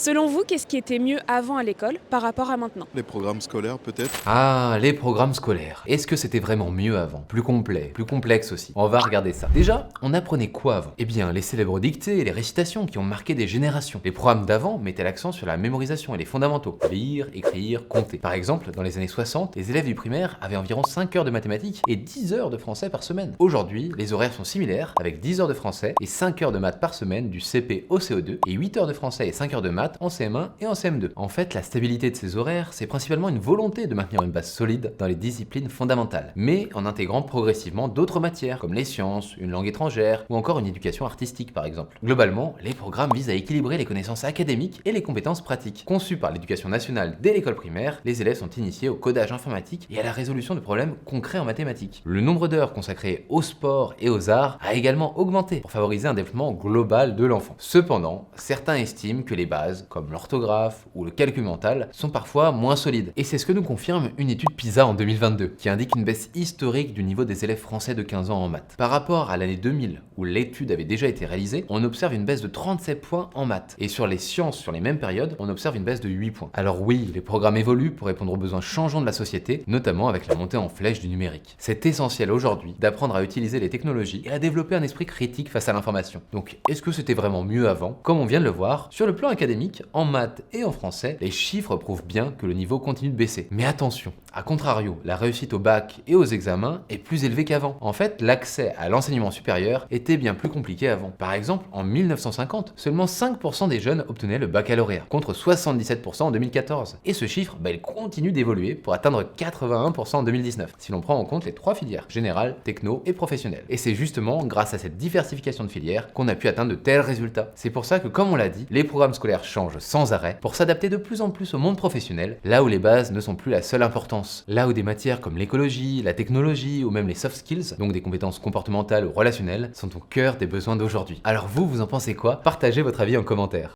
Selon vous, qu'est-ce qui était mieux avant à l'école par rapport à maintenant? Les programmes scolaires peut-être? Ah, les programmes scolaires. Est-ce que c'était vraiment mieux avant? Plus complet, plus complexe aussi. On va regarder ça. Déjà, on apprenait quoi avant? Eh bien, les célèbres dictées et les récitations qui ont marqué des générations. Les programmes d'avant mettaient l'accent sur la mémorisation et les fondamentaux. Lire, écrire, compter. Par exemple, dans les années 60, les élèves du primaire avaient environ 5 heures de mathématiques et 10 heures de français par semaine. Aujourd'hui, les horaires sont similaires, avec 10 heures de français et 5 heures de maths par semaine du CP au CO2 et 8 heures de français et 5 heures de maths en CM1 et en CM2. En fait, la stabilité de ces horaires, c'est principalement une volonté de maintenir une base solide dans les disciplines fondamentales, mais en intégrant progressivement d'autres matières, comme les sciences, une langue étrangère, ou encore une éducation artistique par exemple. Globalement, les programmes visent à équilibrer les connaissances académiques et les compétences pratiques. Conçus par l'éducation nationale dès l'école primaire, les élèves sont initiés au codage informatique et à la résolution de problèmes concrets en mathématiques. Le nombre d'heures consacrées au sport et aux arts a également augmenté pour favoriser un développement global de l'enfant. Cependant, certains estiment que les bases, comme l'orthographe ou le calcul mental, sont parfois moins solides. Et c'est ce que nous confirme une étude PISA en 2022, qui indique une baisse historique du niveau des élèves français de 15 ans en maths. Par rapport à l'année 2000, où l'étude avait déjà été réalisée, on observe une baisse de 37 points en maths. Et sur les sciences, sur les mêmes périodes, on observe une baisse de 8 points. Alors oui, les programmes évoluent pour répondre aux besoins changeants de la société, notamment avec la montée en flèche du numérique. C'est essentiel aujourd'hui d'apprendre à utiliser les technologies et à développer un esprit critique face à l'information. Donc, est-ce que c'était vraiment mieux avant? Comme on vient de le voir, sur le plan académique, en maths et en français, les chiffres prouvent bien que le niveau continue de baisser. Mais attention, à contrario, la réussite au bac et aux examens est plus élevée qu'avant. En fait, l'accès à l'enseignement supérieur était bien plus compliqué avant. Par exemple, en 1950, seulement 5% des jeunes obtenaient le baccalauréat, contre 77% en 2014. Et ce chiffre, il continue d'évoluer pour atteindre 81% en 2019, si l'on prend en compte les 3 filières, générale, techno et professionnelle. Et c'est justement grâce à cette diversification de filières qu'on a pu atteindre de tels résultats. C'est pour ça que, comme on l'a dit, les programmes scolaires changent sans arrêt pour s'adapter de plus en plus au monde professionnel, là où les bases ne sont plus la seule importance. Là où des matières comme l'écologie, la technologie ou même les soft skills, donc des compétences comportementales ou relationnelles, sont au cœur des besoins d'aujourd'hui. Alors vous en pensez quoi? Partagez votre avis en commentaire.